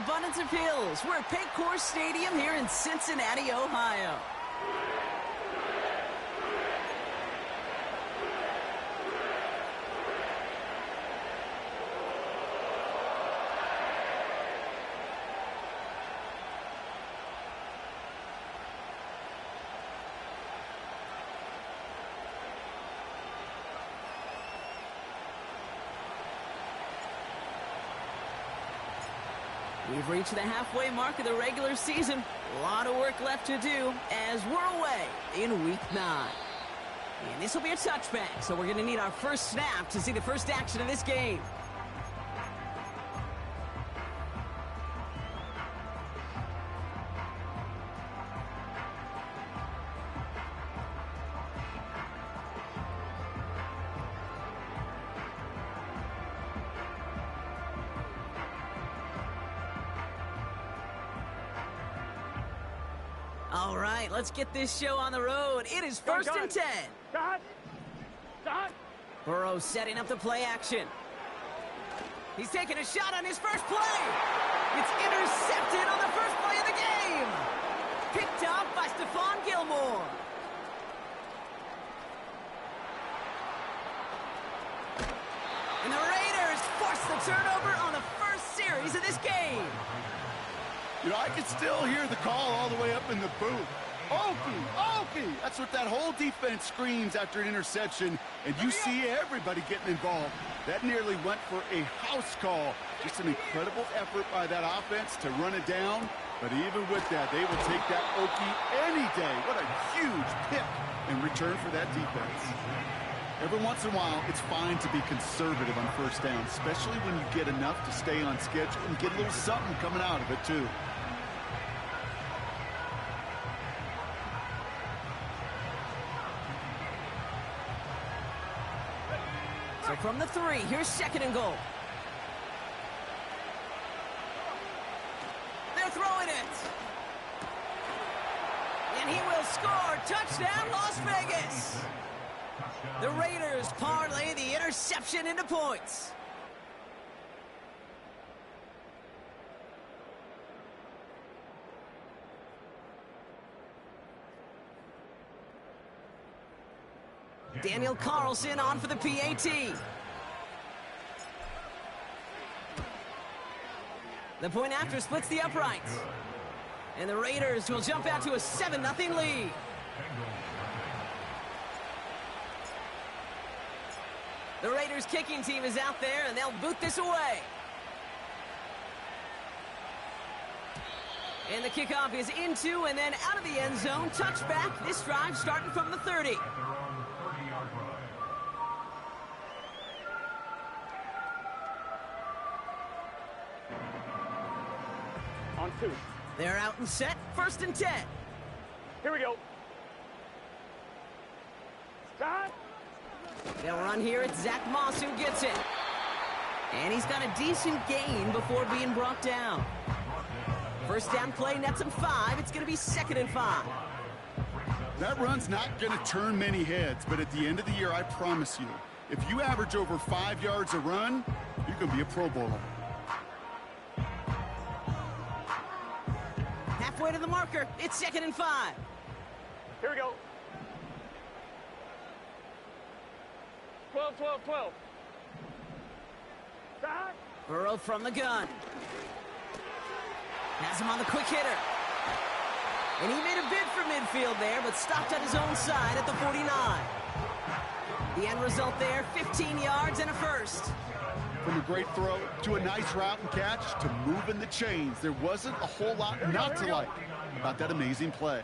abundance of hills. We're at Paycor Stadium here in Cincinnati, Ohio. We've reached the halfway mark of the regular season. A lot of work left to do as we're away in week 9. And this will be a touchback, so we're going to need our first snap to see the first action of this game. All right, let's get this show on the road. It is 1st and 10. Burrow setting up the play action. He's taking a shot on his first play. It's intercepted on the first play of the game. Picked up by Stephon Gilmore. And the Raiders force the turnover on the first series of this game. You know, I can still hear the call all the way up in the booth. Okie, Okie! That's what that whole defense screams after an interception, and you see everybody getting involved. That nearly went for a house call. Just an incredible effort by that offense to run it down, but even with that, they will take that Okie any day. What a huge pick in return for that defense. Every once in a while, it's fine to be conservative on first down, especially when you get enough to stay on schedule and get a little something coming out of it, too. So from the 3, here's 2nd and goal. They're throwing it. And he will score. Touchdown, Las Vegas. The Raiders parlay the interception into points. Daniel Carlson on for the PAT. The point after splits the uprights. And the Raiders will jump out to a 7-0 lead. The Raiders kicking team is out there, and they'll boot this away. And the kickoff is into and then out of the end zone. Touchback. This drive starting from the 30. On 2. They're out and set. 1st and 10. Here we go. Start. They'll run here. It's Zach Moss who gets it. And he's got a decent gain before being brought down. First down play nets him 5. It's going to be 2nd and 5. That run's not going to turn many heads, but at the end of the year, I promise you, if you average over 5 yards a run, you can be a Pro Bowler. Halfway to the marker. It's 2nd and 5. Here we go. 12, 12, 12. Start. Burrow from the gun. Has him on the quick hitter. And he made a bid for midfield there, but stopped at his own side at the 49. The end result there, 15 yards and a first. From a great throw to a nice route and catch to moving the chains, there wasn't a whole lot not to like about that amazing play.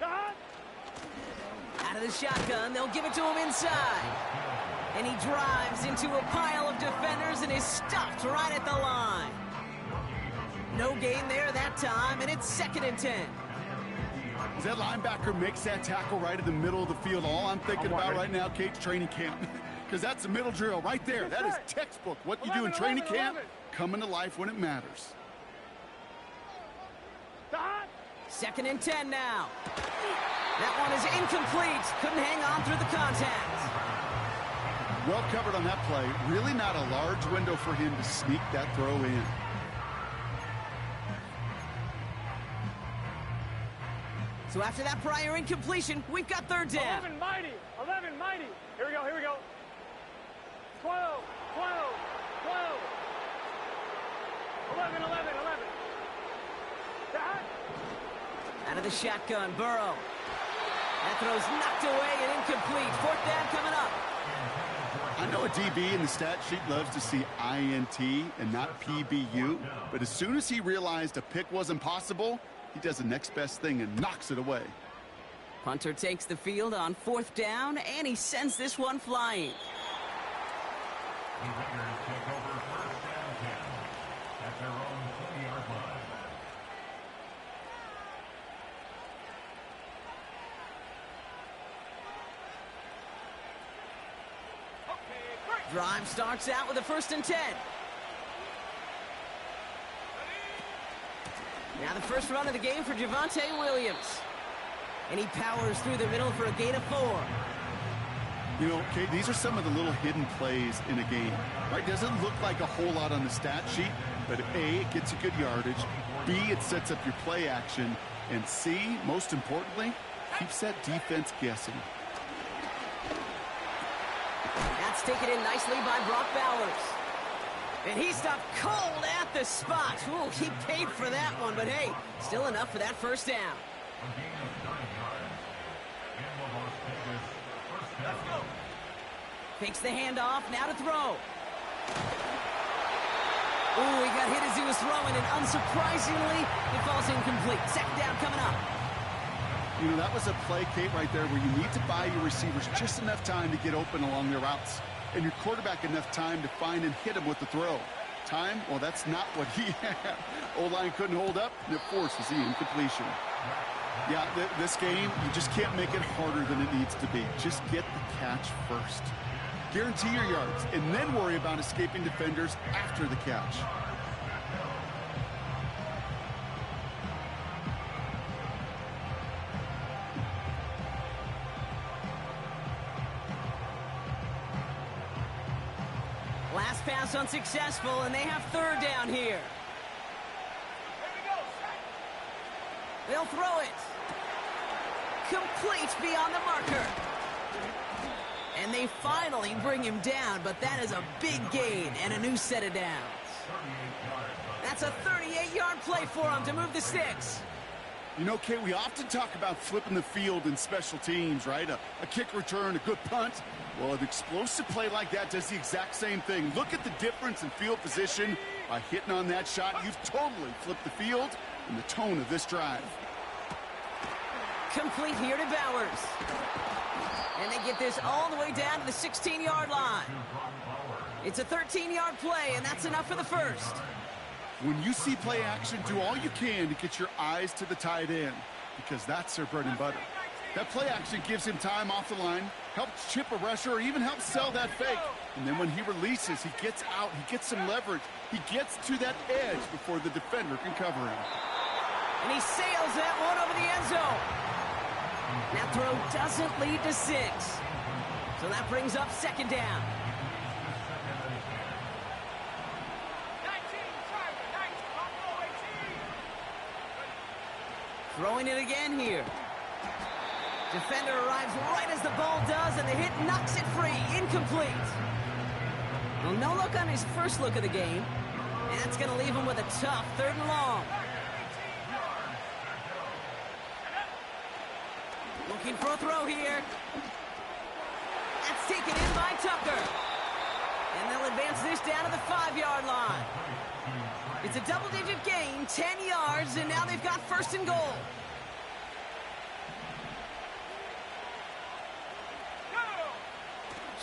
Out of the shotgun, they'll give it to him inside. And he drives into a pile of defenders and is stopped right at the line. No gain there that time, and it's 2nd and 10. As that linebacker makes that tackle right in the middle of the field, all I'm thinking about right now, Kate's training camp. Because that's the middle drill right there. That is textbook. What you do in training camp, coming to life when it matters. 2nd and 10 now. That one is incomplete. Couldn't hang on through the contact. Well covered on that play. Really not a large window for him to sneak that throw in. So after that prior incompletion, we've got third down. 11 mighty. 11 mighty. Here we go. Here we go. 12. 12. 12. 11. 11. 11. That. Out of the shotgun, Burrow. That throw's knocked away and incomplete. Fourth down coming up. I know a DB in the stat sheet loves to see INT and not PBU, but as soon as he realized a pick wasn't possible, he does the next best thing and knocks it away. Punter takes the field on fourth down, and he sends this one flying. Defenders take over first down 10 at their own 20-yard line. Drive starts out with a 1st and 10. Now the first run of the game for Javonte Williams. And he powers through the middle for a gain of 4. You know, Kate, these are some of the little hidden plays in a game, right? Doesn't look like a whole lot on the stat sheet, but A, it gets you good yardage. B, it sets up your play action. And C, most importantly, keeps that defense guessing. That's taken in nicely by Brock Bowers. And he stopped cold at the spot. Ooh, he paid for that one, but hey, still enough for that first down. A gain of 9 yards. And will Los take this first down. Takes the handoff, now to throw. Ooh, he got hit as he was throwing, and unsurprisingly, it falls incomplete. Second down coming up. You know, that was a play, Kate, right there where you need to buy your receivers just enough time to get open along their routes. And your quarterback enough time to find and hit him with the throw. Time? Well, that's not what he had. O-line couldn't hold up, and it forces the incompletion. Yeah, this game, you just can't make it harder than it needs to be. Just get the catch first. Guarantee your yards, and then worry about escaping defenders after the catch. Last pass unsuccessful, and they have third down here. They'll throw it. Complete beyond the marker. And they finally bring him down, but that is a big gain and a new set of downs. That's a 38-yard play for him to move the sticks. You know, Kate, we often talk about flipping the field in special teams, right? A kick return, a good punt. Well, an explosive play like that does the exact same thing. Look at the difference in field position. By hitting on that shot, you've totally flipped the field and the tone of this drive. Complete here to Bowers. And they get this all the way down to the 16-yard line. It's a 13-yard play, and that's enough for the first. When you see play action, do all you can to get your eyes to the tight end, because that's their bread and butter. That play action gives him time off the line, helps chip a rusher, or even helps sell that fake. And then when he releases, he gets out, he gets some leverage. He gets to that edge before the defender can cover him. And he sails that one over the end zone. That throw doesn't lead to 6. So that brings up second down. Throwing it again here. Defender arrives right as the ball does, and the hit knocks it free. Incomplete. Well, no look on his first look of the game. And that's going to leave him with a tough 3rd and long. Looking for a throw here. That's taken in by Tucker. And they'll advance this down to the 5-yard line. It's a double-digit gain, 10 yards, and now they've got 1st and goal.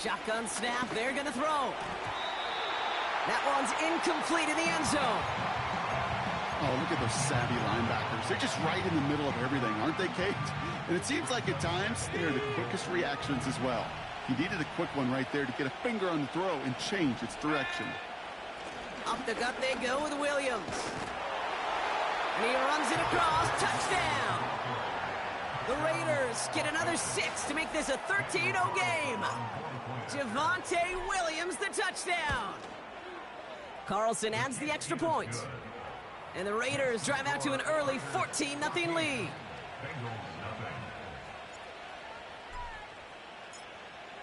Shotgun snap, they're going to throw. That one's incomplete in the end zone. Oh, look at those savvy linebackers. They're just right in the middle of everything, aren't they, Kate? And it seems like at times they're the quickest reactions as well. He needed a quick one right there to get a finger on the throw and change its direction. Up the gut they go with Williams. And he runs it across. Touchdown! The Raiders get another 6 to make this a 13-0 game. Javonte Williams, the touchdown. Carlson adds the extra point. And the Raiders drive out to an early 14-0 lead.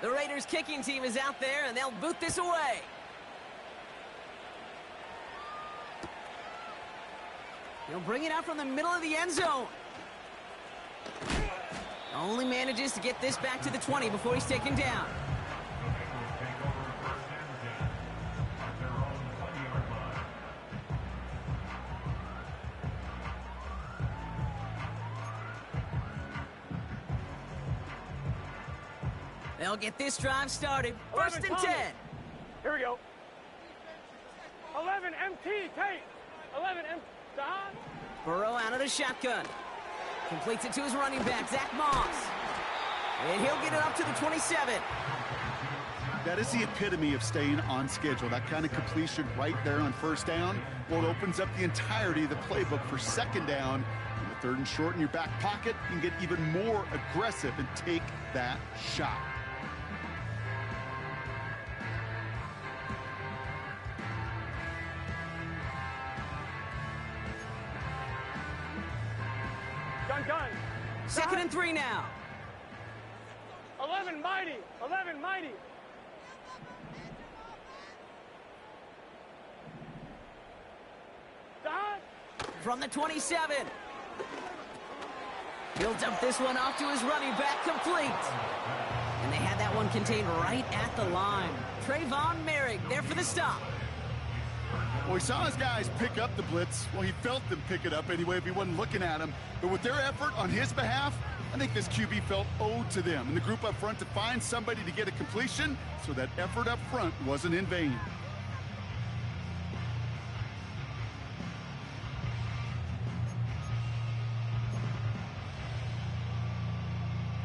The Raiders kicking team is out there, and they'll boot this away. He'll bring it out from the middle of the end zone. Only manages to get this back to the 20 before he's taken down. They'll get this drive started. First and 10. Here we go. 11 MT, Tate. 11 MT. Don. Burrow out of the shotgun. Completes it to his running back, Zach Moss. And he'll get it up to the 27. That is the epitome of staying on schedule. That kind of completion right there on first down. Well, it opens up the entirety of the playbook for second down. In the third and short in your back pocket, you can get even more aggressive and take that shot. Gun. Second and 3 now. 11 mighty. 11 mighty. Don. From the 27. He'll dump this one off to his running back, complete. And they had that one contained right at the line. Trayvon Merrick there for the stop. Well, he saw his guys pick up the blitz. Well, he felt them pick it up anyway if he wasn't looking at him. But with their effort on his behalf, I think this QB felt owed to them and the group up front to find somebody to get a completion, so that effort up front wasn't in vain.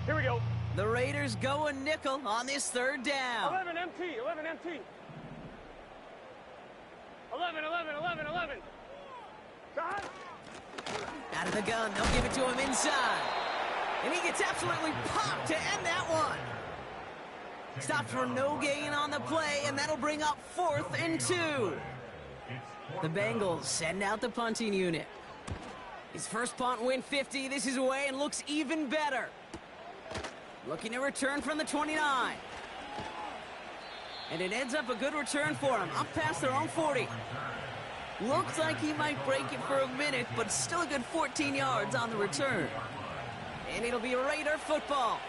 Here we go. The Raiders go a nickel on this third down. 11 MT. 11 MT. 11. Don. Out of the gun, they'll give it to him inside. And he gets absolutely popped to end that one. Stopped for no gain on the play, and that'll bring up 4th and 2. The Bengals send out the punting unit. His first punt win 50. This is away and looks even better. Looking to return from the 29. And it ends up a good return for him, up past their own 40. Looks like he might break it for a minute, but still a good 14 yards on the return. And it'll be Raider football.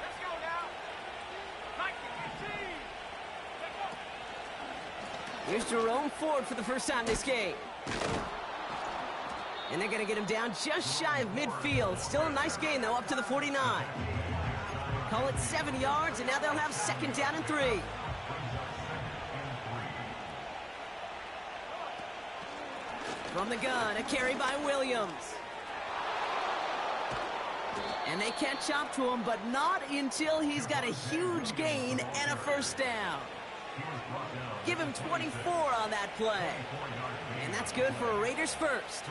Let's go now. 19-15. Here's Jerome Ford for the first time this game. And they're going to get him down just shy of midfield. Still a nice gain, though, up to the 49. Call it 7 yards, and now they'll have second down and 3. From the gun, a carry by Williams. And they catch up to him, but not until he's got a huge gain and a first down. Give him 24 on that play. And that's good for a Raiders first.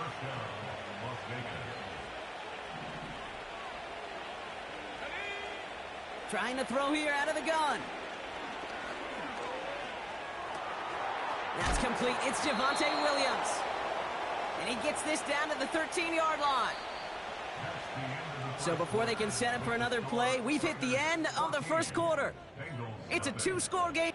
Trying to throw here out of the gun. That's complete. It's Javonte Williams. And he gets this down to the 13-yard line. So before they can set up for another play, we've hit the end of the first quarter. It's a 2-score game.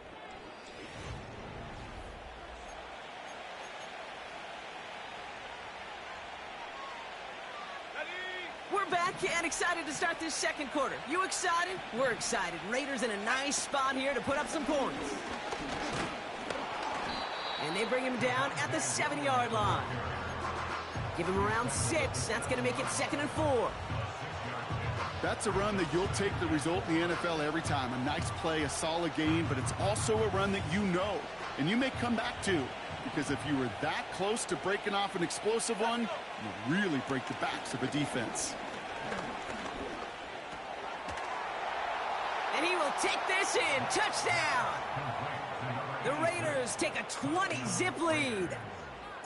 We're back and excited to start this second quarter. You excited? We're excited. Raiders in a nice spot here to put up some points. And they bring him down at the 7-yard line. Give him around 6. That's going to make it 2nd and 4. That's a run that you'll take the result in the NFL every time. A nice play, a solid game, but it's also a run that you know, and you may come back to. Because if you were that close to breaking off an explosive one, you really break the backs of a defense. And he will take this in. Touchdown! The Raiders take a 20-zip lead.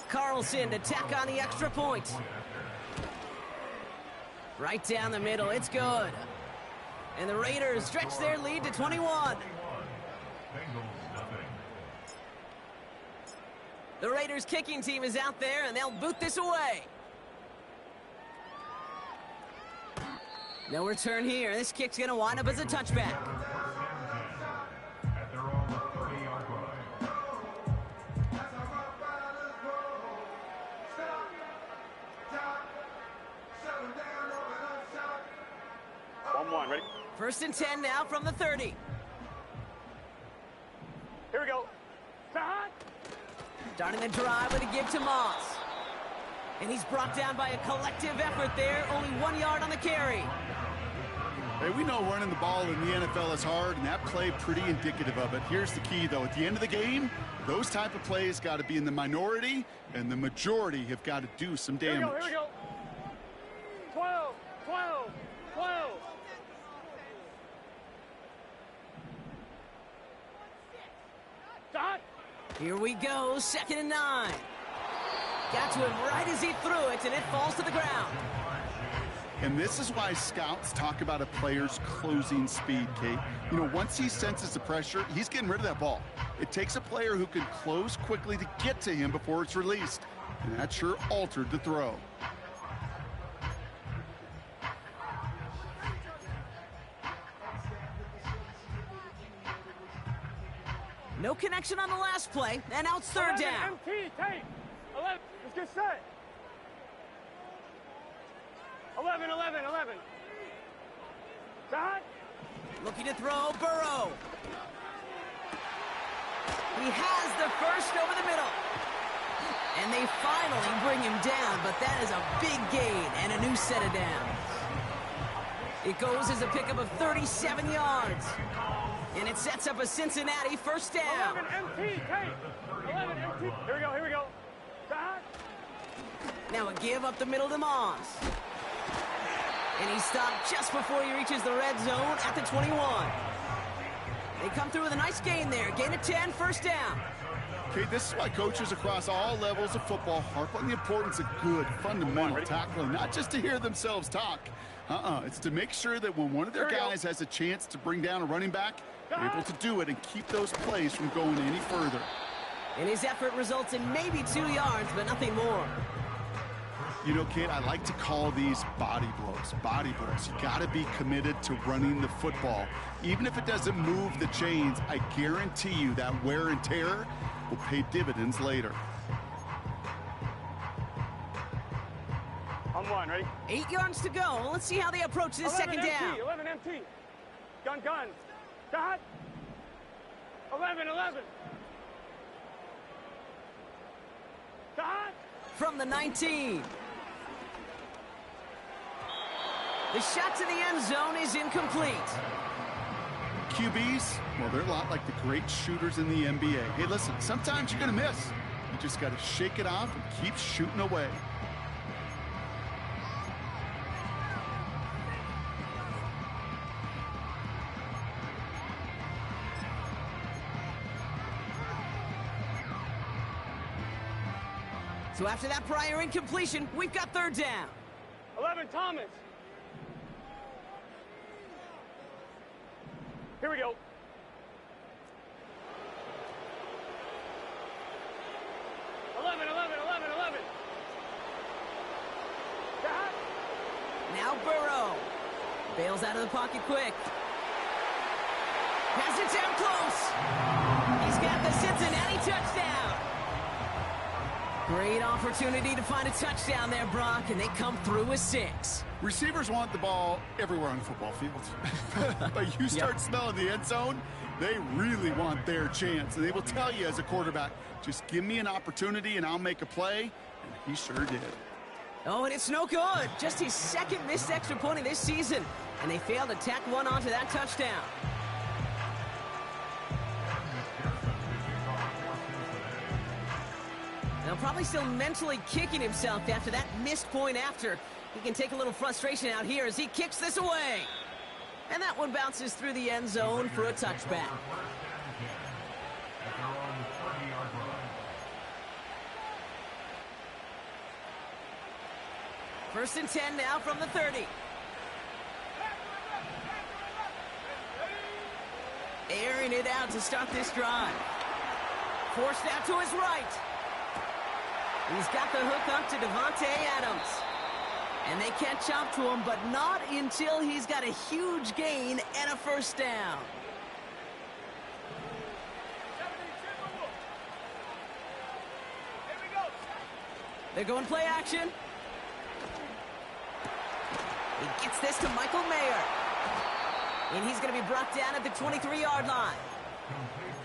Carlson to tack on the extra point. Right down the middle, it's good. And the Raiders stretch their lead to 21. Bengals nothing. The Raiders kicking team is out there, and they'll boot this away. No return here. This kick's going to wind up as a touchback. At their own 30-yard line. 1-1, ready? First and 10 now from the 30. Here we go. Start. Starting the drive with a give to Moss. And he's brought down by a collective effort there. Only 1 yard on the carry. Hey, we know running the ball in the NFL is hard, and that play pretty indicative of it. Here's the key, though. At the end of the game, those type of plays got to be in the minority, and the majority have got to do some damage. Here we go. 12, 12, 12. Start. Here we go, 2nd and 9. Got to him right as he threw it, and it falls to the ground. And this is why scouts talk about a player's closing speed, Kate. You know, once he senses the pressure, he's getting rid of that ball. It takes a player who can close quickly to get to him before it's released. And that sure altered the throw. No connection on the last play, and now it's 3rd 11, down. MT, tape. 11, let's get set. 11, 11, 11. Start. Looking to throw, Burrow. He has the first over the middle. And they finally bring him down, but that is a big gain and a new set of downs. It goes as a pickup of 37 yards. And it sets up a Cincinnati first down. 11, MT, tape. 11, MT. Here we go, here we go. Start. Now a give up the middle to Moss. And he stopped just before he reaches the red zone at the 21. They come through with a nice gain there. Gain of 10, first down. Okay, this is why coaches across all levels of football harp on the importance of good, fundamental tackling, not just to hear themselves talk. It's to make sure that when one of their guys has a chance to bring down a running back, they're able to do it and keep those plays from going any further. And his effort results in maybe 2 yards, but nothing more. You know, Kate, I like to call these body blows. Body blows. You got to be committed to running the football. Even if it doesn't move the chains, I guarantee you that wear and tear will pay dividends later. On 1, ready? 8 yards to go. Let's see how they approach this 11 second down. 11 MT. Gun. Start. 11, 11. Start. From the 19. The shot to the end zone is incomplete. QBs, well, they're a lot like the great shooters in the NBA. Hey, listen, sometimes you're going to miss. You just got to shake it off and keep shooting away. So after that prior incompletion, we've got 3rd down. 11 Thomas. Here we go. 11. Start. Now Burrow. Bails out of the pocket quick. Has it down close. He's got the Cincinnati touchdown. Great opportunity to find a touchdown there, Brock, and they come through with 6. Receivers want the ball everywhere on the football field. But you start smelling the end zone, they really want their chance. And they will tell you as a quarterback, just give me an opportunity and I'll make a play. And he sure did. Oh, and it's no good. Just his 2nd missed extra point of this season. And they failed to tack one onto that touchdown. Now probably still mentally kicking himself after that missed point after. He can take a little frustration out here as he kicks this away. And that one bounces through the end zone for a touchback. At their own 30-yard line. First and 10 now from the 30. Airing it out to start this drive. Forced out to his right. He's got the hook up to Devontae Adams. And they catch up to him, but not until he's got a huge gain and a first down. They're going play action. He gets this to Michael Mayer. And he's going to be brought down at the 23-yard line.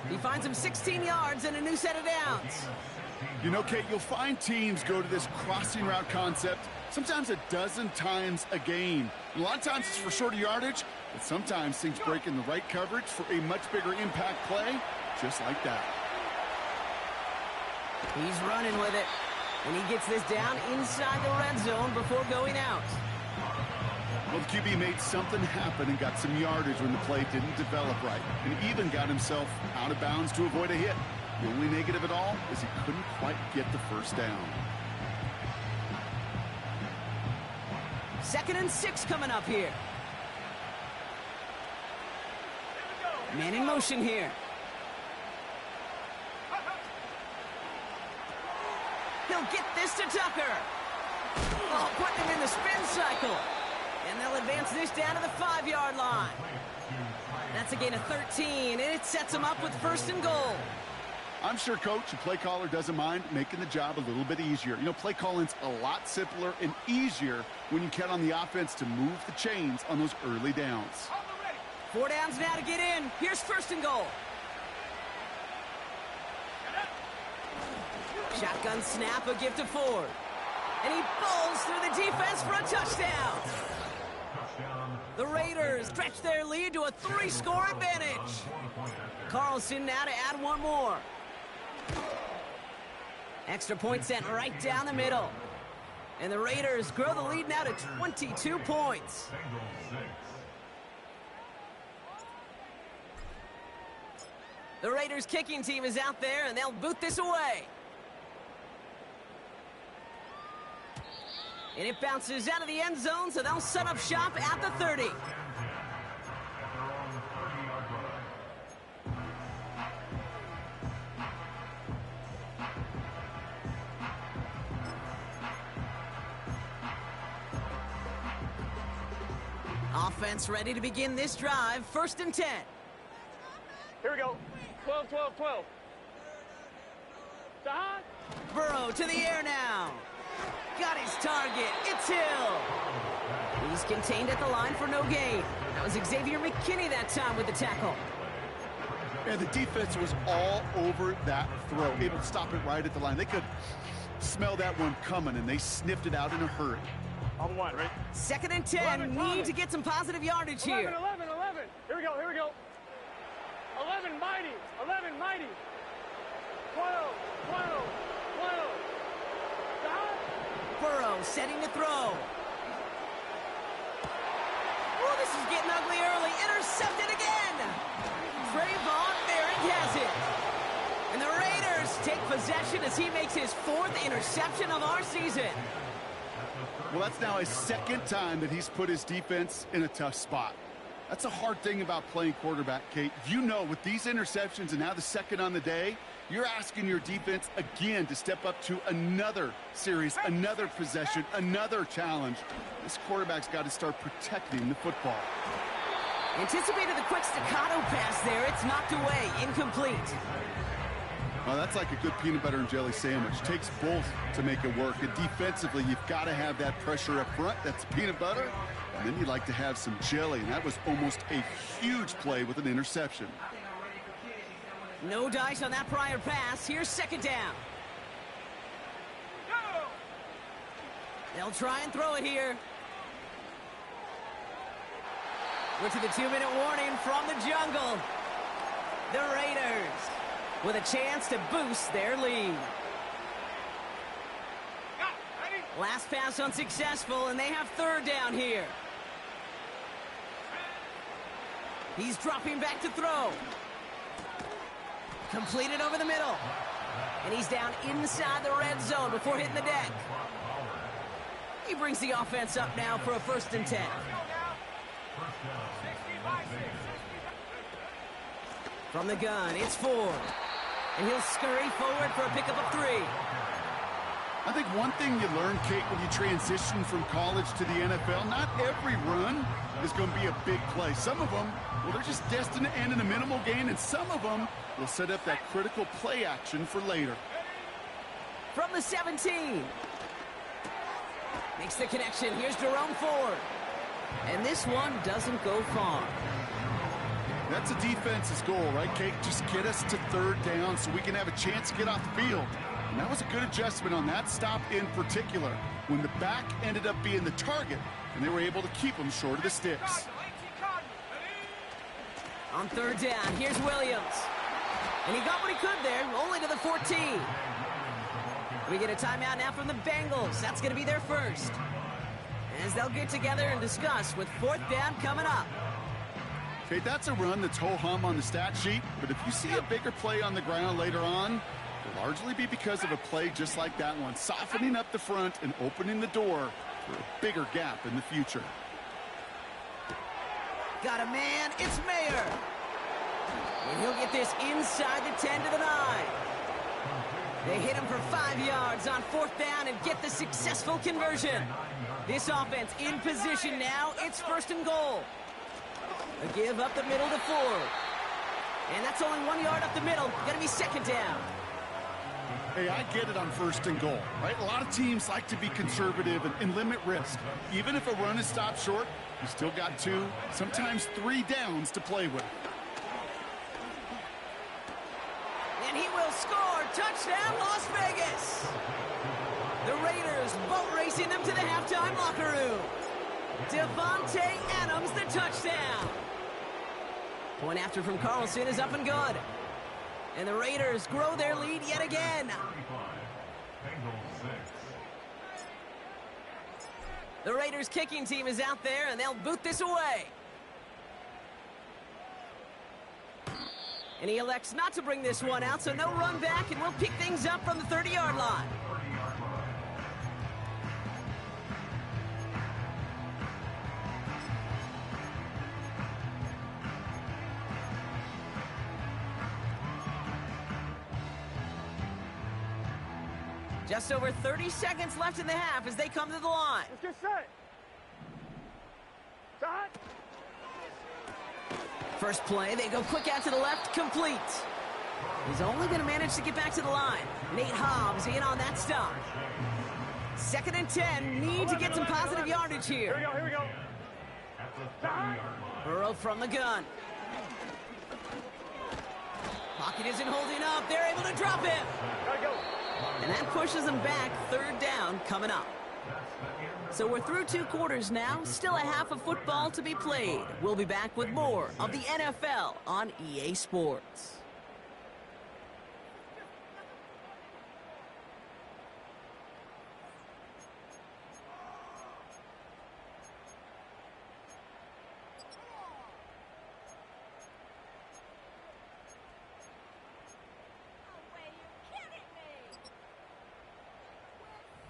He finds him 16 yards and a new set of downs. You know, Kate, you'll find teams go to this crossing route concept sometimes a dozen times a game. A lot of times it's for shorter yardage, but sometimes things break in the right coverage for a much bigger impact play, just like that. He's running with it. And he gets this down inside the red zone before going out. Well, the QB made something happen and got some yardage when the play didn't develop right, and even got himself out of bounds to avoid a hit. The only negative at all is he couldn't quite get the first down. 2nd and 6 coming up here. Man in motion here. He'll get this to Tucker. Oh, putting him in the spin cycle. And they'll advance this down to the 5-yard line. That's a gain of 13, and it sets him up with 1st and goal. I'm sure, Coach, the play caller doesn't mind making the job a little bit easier. You know, play calling's a lot simpler and easier when you count on the offense to move the chains on those early downs. 4 downs now to get in. Here's 1st and goal. Shotgun snap, a gift to Ford. And he bowls through the defense for a touchdown. The Raiders stretch their lead to a 3-score advantage. Carlson now to add one more. Extra point sent right down the middle. And the Raiders grow the lead now to 22 points. The Raiders kicking team is out there, and they'll boot this away. And it bounces out of the end zone, so they'll set up shop at the 30. Offense ready to begin this drive. 1st and 10. Here we go. 12, 12, 12. Sahad. Burrow to the air now. Got his target. It's Hill. He's contained at the line for no gain. That was Xavier McKinney that time with the tackle. And the defense was all over that throw, able to stop it right at the line. They could smell that one coming, and they sniffed it out in a hurry. On the line, right? 2nd and 10. Need to get some positive yardage here. 11, 11, 11. Here we go, here we go. 11, mighty. 11, mighty. 12, 12, 12. Stop. Burrow setting to throw. Oh, this is getting ugly early. Intercepted again. Trayvon Merrick has it. And the Raiders take possession as he makes his 4th interception of our season. Well, that's now his 2nd time that he's put his defense in a tough spot. That's a hard thing about playing quarterback, Kate. You know, with these interceptions and now the 2nd on the day, you're asking your defense again to step up to another series, another possession, another challenge. This quarterback's got to start protecting the football. Anticipated the quick staccato pass there. It's knocked away. Incomplete. Well, that's like a good peanut butter and jelly sandwich. Takes both to make it work. And defensively, you've got to have that pressure up front. That's peanut butter. And then you'd like to have some jelly. And that was almost a huge play with an interception. No dice on that prior pass. Here's 2nd down. They'll try and throw it here. We're to the 2-minute warning from the jungle. The Raiders with a chance to boost their lead. Last pass unsuccessful, and they have 3rd down here. He's dropping back to throw. Completed over the middle. And he's down inside the red zone before hitting the deck. He brings the offense up now for a 1st and 10. From the gun, it's Ford. And he'll scurry forward for a pickup of 3. I think one thing you learn, Kate, when you transition from college to the NFL, not every run is going to be a big play. Some of them, well, they're just destined to end in a minimal gain, and some of them will set up that critical play action for later. From the 17. Makes the connection. Here's Jerome Ford. And this one doesn't go far. That's a defense's goal, right, Kate? Just get us to 3rd down so we can have a chance to get off the field. And that was a good adjustment on that stop in particular, when the back ended up being the target, and they were able to keep them short of the sticks. On 3rd down, here's Williams. And he got what he could there, only to the 14. We get a timeout now from the Bengals. That's going to be their first. As they'll get together and discuss with 4th down coming up. Okay, that's a run that's ho-hum on the stat sheet, but if you see a bigger play on the ground later on, it'll largely be because of a play just like that one, softening up the front and opening the door for a bigger gap in the future. Got a man, it's Mayer. And he'll get this inside the 10 to the 9. They hit him for 5 yards on 4th down and get the successful conversion. This offense in position now. It's 1st and goal. A give up the middle to Ford. And that's only 1 yard up the middle. Gonna be 2nd down. Hey, I get it on 1st and goal, right? A lot of teams like to be conservative and limit risk. Even if a run is stopped short, you still got 2, sometimes 3 downs to play with. And he will score. Touchdown, Las Vegas. The Raiders boat racing them to the halftime locker room. Devontae Adams, the touchdown. Point after from Carlson is up and good. And the Raiders grow their lead yet again. The Raiders kicking team is out there, and they'll boot this away. And he elects not to bring this one out, so no run back, and we'll pick things up from the 30-yard line. Just over 30 seconds left in the half as they come to the line. Let's get set. Shot. First play, they go quick out to the left, complete. He's only going to manage to get back to the line. Nate Hobbs in on that stop. 2nd and 10, need to get some positive yardage here. Here we go. Burrow from the gun. Pocket isn't holding up. They're able to drop him. Gotta go. And that pushes them back. 3rd down coming up. So we're through 2 quarters now. Still a half of football to be played. We'll be back with more of the NFL on EA Sports.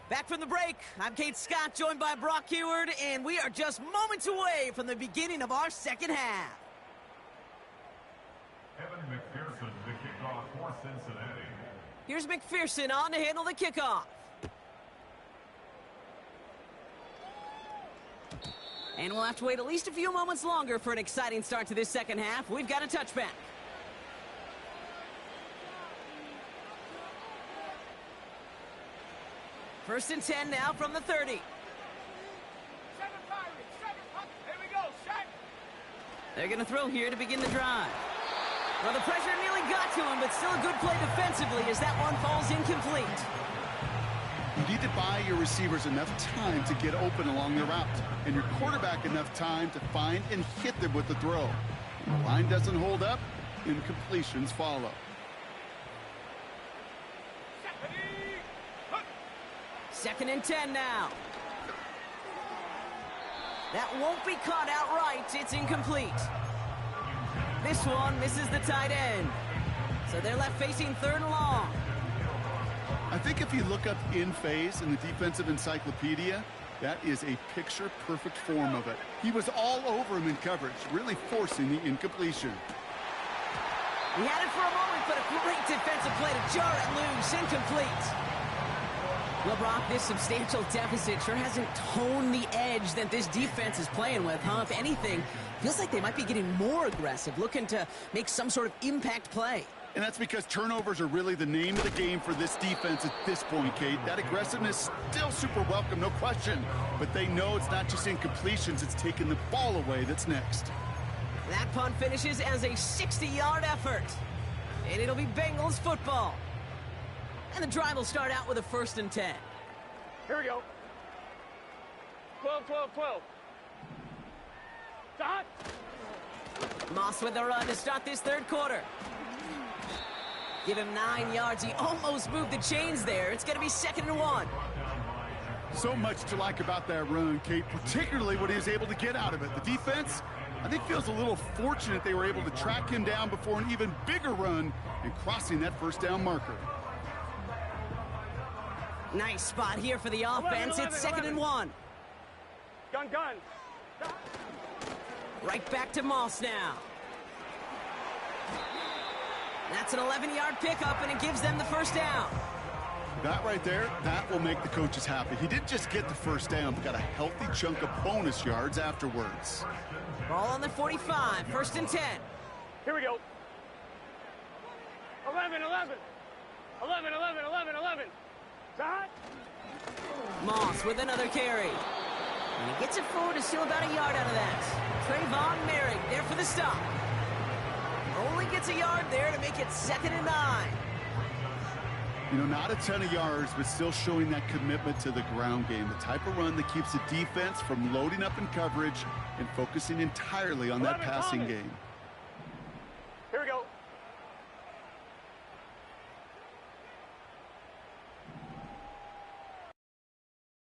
Back from the break, I'm Kate Scott, joined by Brock Heward, and we are just moments away from the beginning of our 2nd half. Evan McPherson, the kickoff for Cincinnati. Here's McPherson on to handle the kickoff. And we'll have to wait at least a few moments longer for an exciting start to this 2nd half. We've got a touchback. First and 10 now from the 30. Here we go. Set. They're going to throw here to begin the drive. Well, the pressure nearly got to him, but still a good play defensively as that one falls incomplete. You need to buy your receivers enough time to get open along the route, and your quarterback enough time to find and hit them with the throw. When the line doesn't hold up, incompletions follow. Second and 10 now. That won't be caught outright. It's incomplete. This one misses the tight end. So they're left facing 3rd and long. I think if you look up in phase in the defensive encyclopedia, that is a picture-perfect form of it. He was all over him in coverage, really forcing the incompletion. He had it for a moment, but a great defensive play to jar it loose. Incomplete. Well, Brock, this substantial deficit sure hasn't toned the edge that this defense is playing with, huh? If anything, feels like they might be getting more aggressive, looking to make some sort of impact play. And that's because turnovers are really the name of the game for this defense at this point, Kate. That aggressiveness still super welcome, no question. But they know it's not just incompletions, it's taking the ball away that's next. That punt finishes as a 60-yard effort. And it'll be Bengals football. And the drive will start out with a 1st and 10. Here we go. 12, 12, 12. Dot. Moss with the run to start this 3rd quarter. Give him 9 yards. He almost moved the chains there. It's going to be 2nd and 1. So much to like about that run, Kate, particularly what he was able to get out of it. The defense, I think, feels a little fortunate they were able to track him down before an even bigger run and crossing that 1st down marker. Nice spot here for the offense. 11, It's 2nd and 1. Gun, gun. Right back to Moss now. That's an 11-yard pickup, and it gives them the 1st down. That right there, that will make the coaches happy. He didn't just get the 1st down, but got a healthy chunk of bonus yards afterwards. Ball on the 45, 1st and 10. Here we go. 11, 11. 11, 11, 11, 11. Dot. Moss with another carry. And he gets it forward to steal about a yard out of that. Trayvon Merrick there for the stop. Only gets a yard there to make it 2nd and 9. You know, not a ton of yards, but still showing that commitment to the ground game. The type of run that keeps the defense from loading up in coverage and focusing entirely on that passing game.